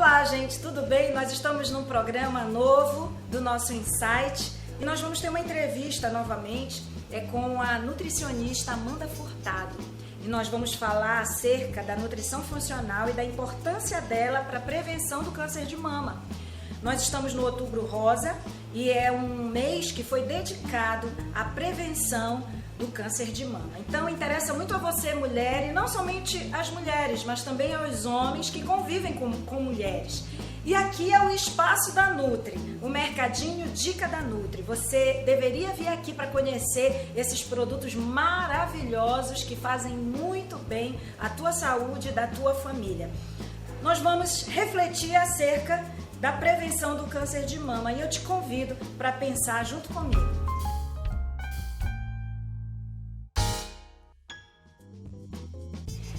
Olá, gente, tudo bem? Nós estamos num programa novo do nosso Insight e nós vamos ter uma entrevista novamente com a nutricionista Amanda Furtado. E nós vamos falar acerca da nutrição funcional e da importância dela para a prevenção do câncer de mama. Nós estamos no Outubro Rosa e é um mês que foi dedicado à prevenção do câncer de mama. Então interessa muito a você, mulher, e não somente as mulheres, mas também aos homens que convivem com mulheres. E aqui é o espaço da Nutri, o mercadinho Dica da Nutri. Você deveria vir aqui para conhecer esses produtos maravilhosos que fazem muito bem à tua saúde e da tua família. Nós vamos refletir acerca da prevenção do câncer de mama e eu te convido para pensar junto comigo.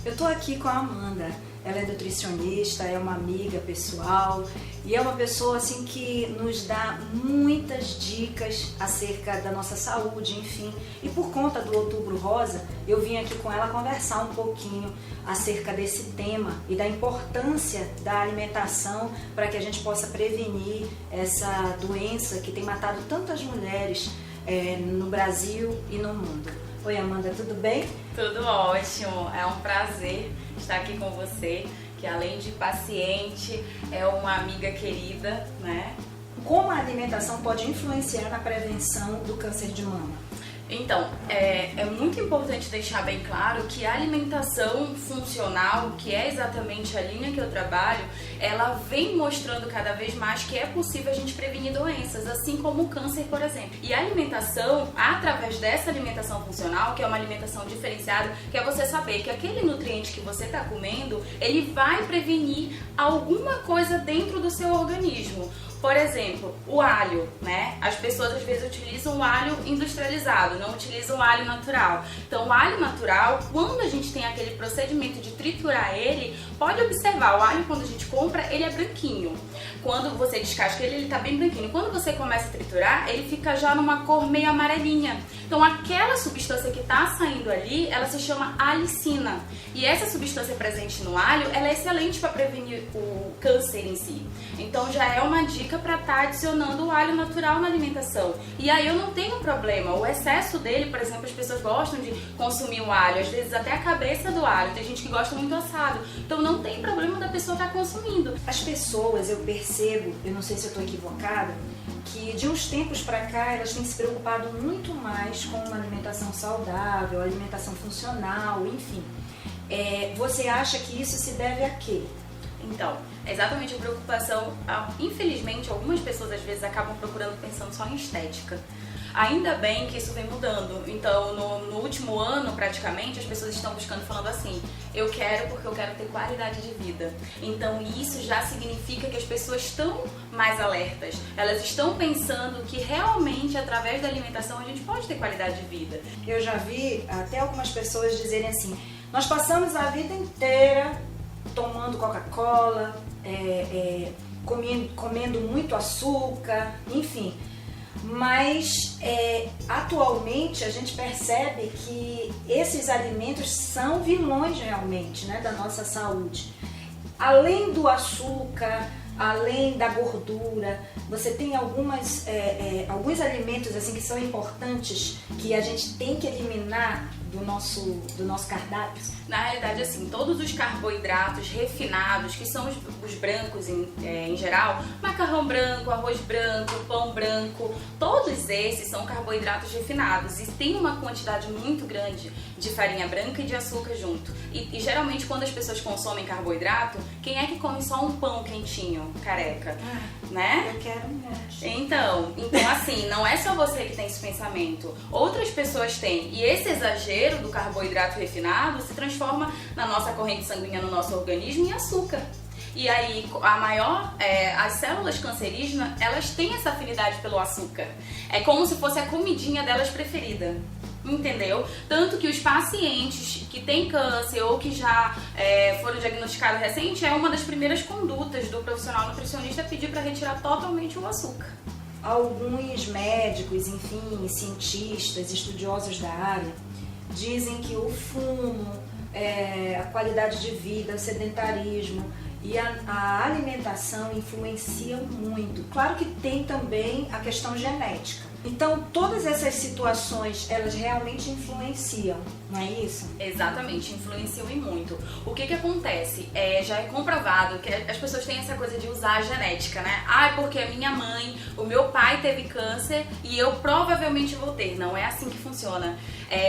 Eu estou aqui com a Amanda, ela é nutricionista, é uma amiga pessoal e é uma pessoa assim que nos dá muitas dicas acerca da nossa saúde, enfim. E por conta do Outubro Rosa, eu vim aqui com ela conversar um pouquinho acerca desse tema e da importância da alimentação para que a gente possa prevenir essa doença que tem matado tantas mulheres no Brasil e no mundo. Oi, Amanda, tudo bem? Tudo ótimo, é um prazer estar aqui com você, que além de paciente, é uma amiga querida, né? Como a alimentação pode influenciar na prevenção do câncer de mama? Então, é muito importante deixar bem claro que a alimentação funcional, que é exatamente a linha que eu trabalho, ela vem mostrando cada vez mais que é possível a gente prevenir doenças, assim como o câncer, por exemplo. E a alimentação, através dessa alimentação funcional, que é uma alimentação diferenciada, que é você saber que aquele nutriente que você está comendo, ele vai prevenir alguma coisa dentro do seu organismo. Por exemplo, o alho, né? As pessoas às vezes utilizam o alho industrializado, não utilizam o alho natural. Então, o alho natural, quando a gente tem aquele procedimento de triturar ele, pode observar, o alho quando a gente compra, ele é branquinho. Quando você descasca ele tá bem branquinho. Quando você começa a triturar, ele fica já numa cor meio amarelinha. Então, aquela substância que tá saindo ali, ela se chama alicina. E essa substância presente no alho, ela é excelente para prevenir o câncer em si. Então, já é uma dica para estar adicionando o alho natural na alimentação. E aí eu não tenho problema. O excesso dele, por exemplo, as pessoas gostam de consumir o alho, às vezes até a cabeça do alho. Tem gente que gosta muito assado. Então não tem problema da pessoa estar consumindo. As pessoas, eu percebo, eu não sei se eu estou equivocada, que de uns tempos para cá elas têm se preocupado muito mais com uma alimentação saudável, alimentação funcional, enfim. Você acha que isso se deve a quê? Então, é exatamente a preocupação. Infelizmente, algumas pessoas às vezes acabam procurando pensando só em estética. Ainda bem que isso vem mudando. Então, no último ano, praticamente, as pessoas estão buscando, falando assim: eu quero porque eu quero ter qualidade de vida. Então, isso já significa que as pessoas estão mais alertas. Elas estão pensando que realmente, através da alimentação, a gente pode ter qualidade de vida. Eu já vi até algumas pessoas dizerem assim: nós passamos a vida inteira tomando Coca-Cola, comendo muito açúcar, enfim. Mas atualmente a gente percebe que esses alimentos são vilões realmente, né, da nossa saúde. Além do açúcar, além da gordura, você tem alguns alimentos assim que são importantes que a gente tem que eliminar do nosso cardápio? Na realidade, assim, todos os carboidratos refinados, que são os brancos em geral, macarrão branco, arroz branco, pão branco, todos esses são carboidratos refinados e tem uma quantidade muito grande de farinha branca e de açúcar junto. E geralmente quando as pessoas consomem carboidrato, quem é que come só um pão quentinho, careca? Né? Eu quero um monte. Então assim, não é só você que tem esse pensamento. Outras pessoas têm. E esse exagero do carboidrato refinado se transforma na nossa corrente sanguínea, no nosso organismo, em açúcar. E aí, as células cancerígenas, elas têm essa afinidade pelo açúcar. É como se fosse a comidinha delas preferida. Entendeu? Tanto que os pacientes que têm câncer ou que já foram diagnosticados recente, é uma das primeiras condutas do profissional nutricionista pedir para retirar totalmente o açúcar. Alguns médicos, enfim, cientistas, estudiosos da área, dizem que o fumo, a qualidade de vida, o sedentarismo E a alimentação influencia muito. Claro que tem também a questão genética. Então, todas essas situações, elas realmente influenciam, não é isso? Exatamente, influenciam e muito. O que acontece? Já é comprovado que as pessoas têm essa coisa de usar a genética, né? Porque a minha mãe, o meu pai teve câncer e eu provavelmente vou ter. Não é assim que funciona.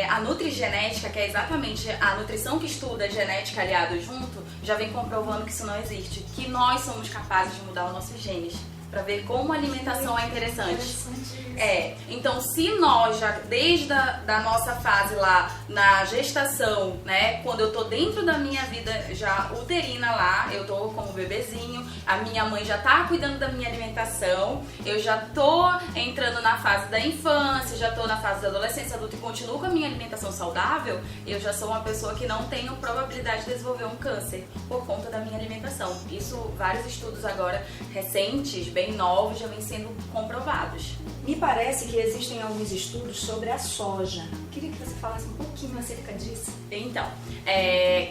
A nutrigenética, que é exatamente a nutrição que estuda a genética aliado junto, já vem comprovando que isso não existe. Que nós somos capazes de mudar os nossos genes. Pra ver como a alimentação é interessante. Então se nós já, desde da nossa fase lá, na gestação, né, quando eu tô dentro da minha vida já uterina lá, eu tô como bebezinho, a minha mãe já tá cuidando da minha alimentação, eu já tô entrando na fase da infância, já tô na fase da adolescência adulta e continuo com a minha alimentação saudável, eu já sou uma pessoa que não tenho probabilidade de desenvolver um câncer por conta da minha alimentação. Isso, vários estudos agora recentes, bem novos, já vêm sendo comprovados. Me parece que existem alguns estudos sobre a soja. Queria que você falasse um pouquinho acerca disso. Então,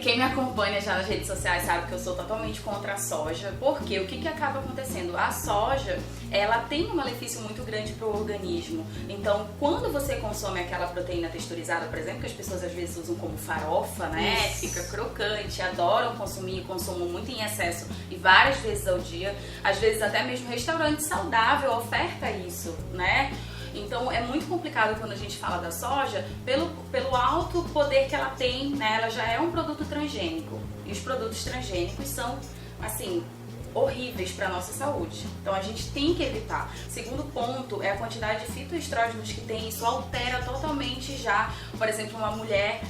quem me acompanha já nas redes sociais sabe que eu sou totalmente contra a soja. Porque o que acaba acontecendo? A soja, ela tem um malefício muito grande para o organismo. Então, quando você consome aquela proteína texturizada, por exemplo, que as pessoas às vezes usam como farofa, né? Fica crocante, adoram consumir, consumem muito em excesso e várias vezes ao dia. Às vezes até mesmo restaurante saudável oferta isso, né? Então é muito complicado quando a gente fala da soja pelo alto poder que ela tem, né? Ela já é um produto transgênico e os produtos transgênicos são, assim, horríveis para a nossa saúde. Então a gente tem que evitar. Segundo ponto é a quantidade de fitoestrógenos que tem. Isso altera totalmente já, por exemplo, uma mulher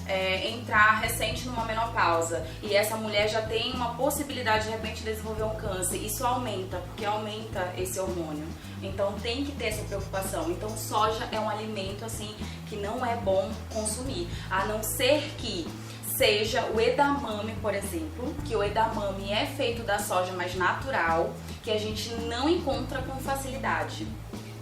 entrar recente numa menopausa e essa mulher já tem uma possibilidade de repente de desenvolver um câncer. Isso aumenta, porque aumenta esse hormônio. Então tem que ter essa preocupação. Então soja é um alimento assim que não é bom consumir, a não ser que seja o edamame, por exemplo, que o edamame é feito da soja mais natural, que a gente não encontra com facilidade.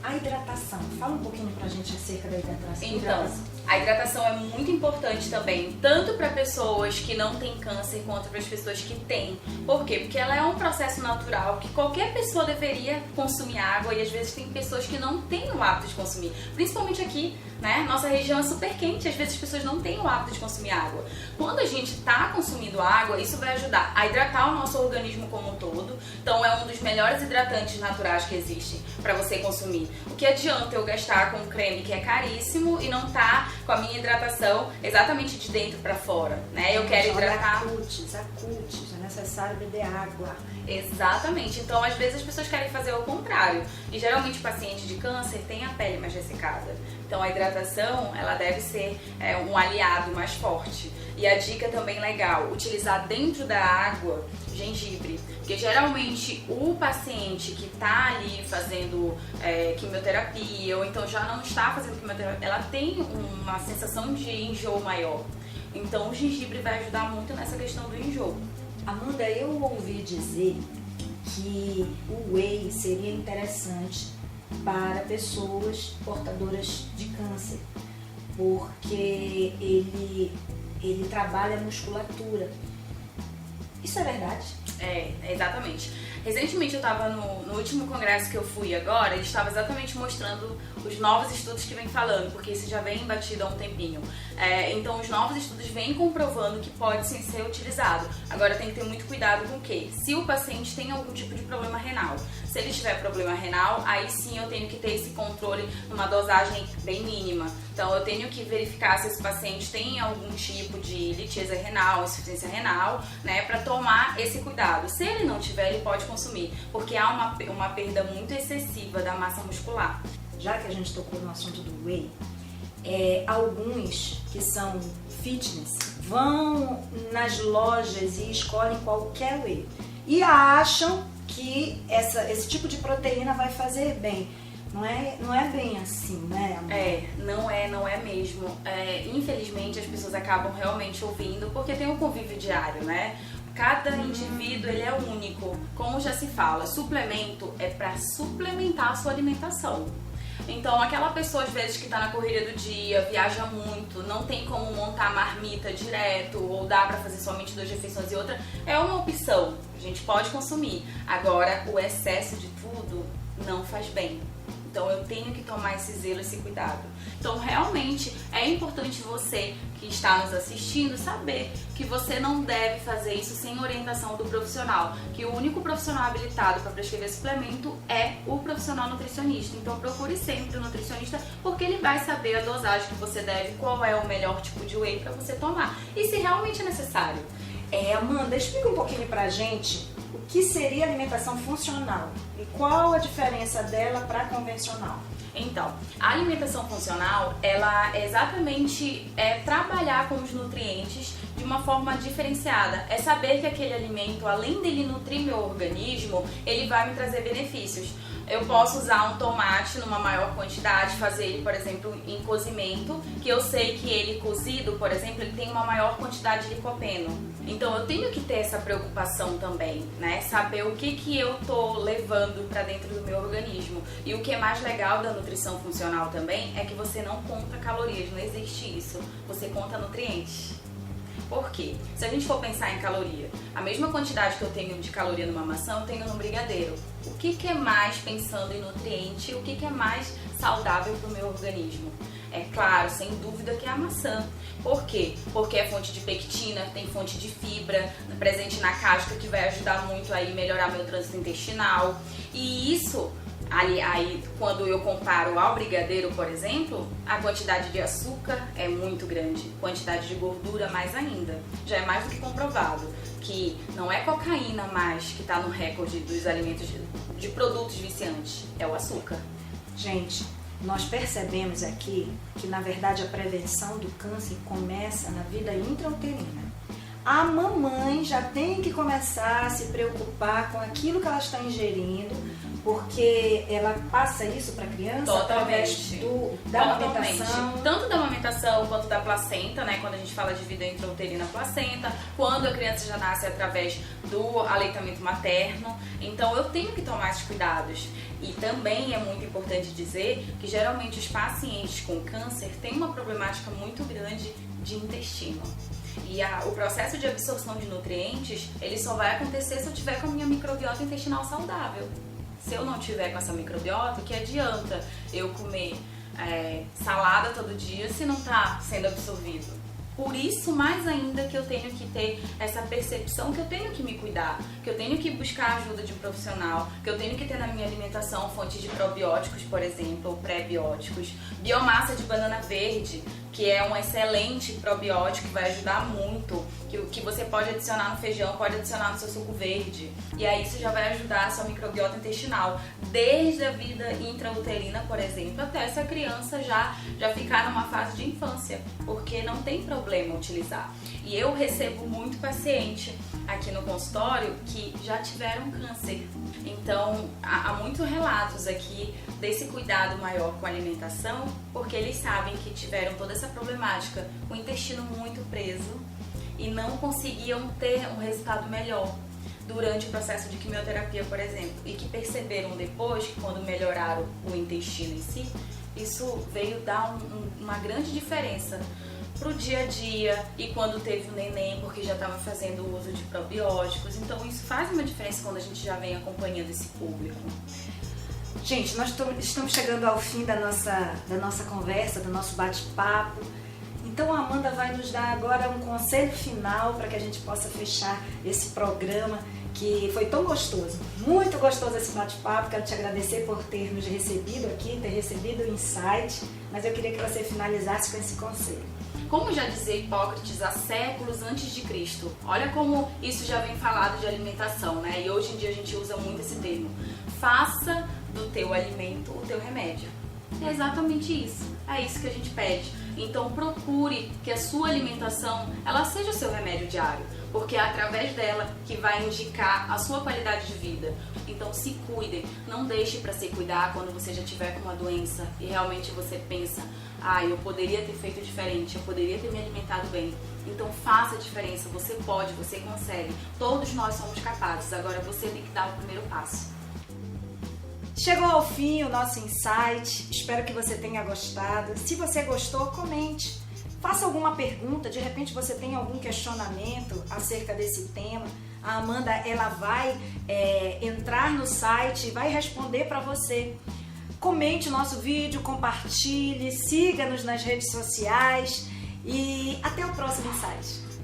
A hidratação, fala um pouquinho pra gente acerca da hidratação. Então, a hidratação é muito importante também, tanto para pessoas que não têm câncer quanto para as pessoas que têm. Por quê? Porque ela é um processo natural que qualquer pessoa deveria consumir água e às vezes tem pessoas que não têm o hábito de consumir. Principalmente aqui, né? Nossa região é super quente, às vezes as pessoas não têm o hábito de consumir água. Quando a gente está consumindo água, isso vai ajudar a hidratar o nosso organismo como um todo. Então é um dos melhores hidratantes naturais que existem para você consumir. O que adianta eu gastar com um creme que é caríssimo e não tá com a minha hidratação exatamente de dentro para fora, né? Eu quero hidratar. A cutis, é necessário beber água. Exatamente. Então, às vezes as pessoas querem fazer o contrário. E geralmente o paciente de câncer tem a pele mais ressecada. Então, a hidratação, ela deve ser um aliado mais forte. E a dica também legal, utilizar dentro da água gengibre. Porque geralmente o paciente que está ali fazendo quimioterapia ou então já não está fazendo quimioterapia, ela tem uma sensação de enjoo maior. Então, o gengibre vai ajudar muito nessa questão do enjoo. Amanda, eu ouvi dizer que o whey seria interessante para pessoas portadoras de câncer, porque ele trabalha a musculatura. Isso é verdade? Exatamente. Recentemente eu estava no último congresso que eu fui agora, ele estava exatamente mostrando os novos estudos que vem falando, porque isso já vem batido há um tempinho. Então os novos estudos vêm comprovando que pode sim ser utilizado. Agora tem que ter muito cuidado com o quê? Se o paciente tem algum tipo de problema renal. Se ele tiver problema renal, aí sim eu tenho que ter esse controle numa dosagem bem mínima. Então eu tenho que verificar se esse paciente tem algum tipo de litíase renal, insuficiência renal, né, para tomar esse cuidado. Se ele não tiver, ele pode consumir, porque há uma perda muito excessiva da massa muscular. Já que a gente tocou no assunto do whey, alguns que são fitness vão nas lojas e escolhem qualquer whey e acham que esse tipo de proteína vai fazer bem. Não é bem assim, né, amor? Não é mesmo. Infelizmente as pessoas acabam realmente ouvindo, porque tem um convívio diário, né? Cada indivíduo, ele é único. Como já se fala, suplemento é para suplementar a sua alimentação. Então, aquela pessoa, às vezes, que tá na correria do dia, viaja muito, não tem como montar marmita direto, ou dá pra fazer somente 2 refeições e outra, é uma opção. A gente pode consumir. Agora, o excesso de tudo não faz bem. Então, eu tenho que tomar esse zelo, esse cuidado. Então, realmente, é importante você que está nos assistindo saber que você não deve fazer isso sem orientação do profissional, que o único profissional habilitado para prescrever suplemento é o profissional nutricionista. Então, procure sempre o nutricionista, porque ele vai saber a dosagem que você deve, qual é o melhor tipo de whey para você tomar e se realmente é necessário. Amanda, explica um pouquinho pra gente o que seria alimentação funcional e qual a diferença dela para convencional. Então, a alimentação funcional, ela é exatamente trabalhar com os nutrientes de uma forma diferenciada. É saber que aquele alimento, além dele nutrir meu organismo, ele vai me trazer benefícios. Eu posso usar um tomate numa maior quantidade, fazer ele, por exemplo, em cozimento, que eu sei que ele cozido, por exemplo, ele tem uma maior quantidade de licopeno. Então eu tenho que ter essa preocupação também, né? Saber o que eu tô levando para dentro do meu organismo. E o que é mais legal da nutrição funcional também é que você não conta calorias, não existe isso. Você conta nutrientes. Por quê? Se a gente for pensar em caloria, a mesma quantidade que eu tenho de caloria numa maçã, eu tenho no brigadeiro. O que é mais pensando em nutriente? O que é mais saudável para o meu organismo? É claro, sem dúvida que é a maçã. Por quê? Porque é fonte de pectina, tem fonte de fibra presente na casca que vai ajudar muito a melhorar meu trânsito intestinal. E isso... Aí, quando eu comparo ao brigadeiro, por exemplo, a quantidade de açúcar é muito grande, quantidade de gordura mais ainda. Já é mais do que comprovado que não é cocaína mais que está no recorde dos alimentos de produtos viciantes, é o açúcar. Gente, nós percebemos aqui que, na verdade, a prevenção do câncer começa na vida intrauterina. A mamãe já tem que começar a se preocupar com aquilo que ela está ingerindo, porque ela passa isso para a criança através da amamentação. Tanto da amamentação quanto da placenta, né? Quando a gente fala de vida intrauterina, placenta, quando a criança já nasce através do aleitamento materno. Então eu tenho que tomar esses cuidados. E também é muito importante dizer que geralmente os pacientes com câncer têm uma problemática muito grande de intestino. E o processo de absorção de nutrientes, ele só vai acontecer se eu tiver com a minha microbiota intestinal saudável. Se eu não tiver com essa microbiota, que adianta eu comer salada todo dia se não está sendo absorvido? Por isso, mais ainda, que eu tenho que ter essa percepção que eu tenho que me cuidar, que eu tenho que buscar a ajuda de um profissional, que eu tenho que ter na minha alimentação fonte de probióticos, por exemplo, ou pré-bióticos, biomassa de banana verde, que é um excelente probiótico que vai ajudar muito, que você pode adicionar no feijão, pode adicionar no seu suco verde. E aí isso já vai ajudar a sua microbiota intestinal, desde a vida intrauterina, por exemplo, até essa criança já ficar numa fase de infância, porque não tem problema utilizar. E eu recebo muito paciente aqui no consultório que já tiveram câncer. Então, há muitos relatos aqui desse cuidado maior com a alimentação, porque eles sabem que tiveram toda essa problemática, o intestino muito preso e não conseguiam ter um resultado melhor durante o processo de quimioterapia, por exemplo, e que perceberam depois que quando melhoraram o intestino em si, isso veio dar uma grande diferença pro dia a dia e quando teve o neném, porque já estava fazendo o uso de probióticos. Então isso faz uma diferença quando a gente já vem acompanhando esse público. Gente, nós estamos chegando ao fim da nossa conversa, do nosso bate-papo. Então a Amanda vai nos dar agora um conselho final para que a gente possa fechar esse programa que foi tão gostoso, muito gostoso esse bate-papo. Quero te agradecer por ter nos recebido aqui, ter recebido o insight, mas eu queria que você finalizasse com esse conselho. Como já dizia Hipócrates há séculos antes de Cristo, olha como isso já vem falado de alimentação, né? E hoje em dia a gente usa muito esse termo. Faça do teu alimento o teu remédio. É exatamente isso. É isso que a gente pede. Então procure que a sua alimentação ela seja o seu remédio diário, porque é através dela que vai indicar a sua qualidade de vida. Então se cuidem, não deixe para se cuidar quando você já tiver com uma doença e realmente você pensa, eu poderia ter feito diferente, eu poderia ter me alimentado bem. Então faça a diferença, você pode, você consegue. Todos nós somos capazes, agora você tem que dar o primeiro passo. Chegou ao fim o nosso insight, espero que você tenha gostado. Se você gostou, comente, faça alguma pergunta, de repente você tem algum questionamento acerca desse tema. A Amanda, ela vai entrar no site e vai responder para você. Comente o nosso vídeo, compartilhe, siga-nos nas redes sociais e até o próximo insight.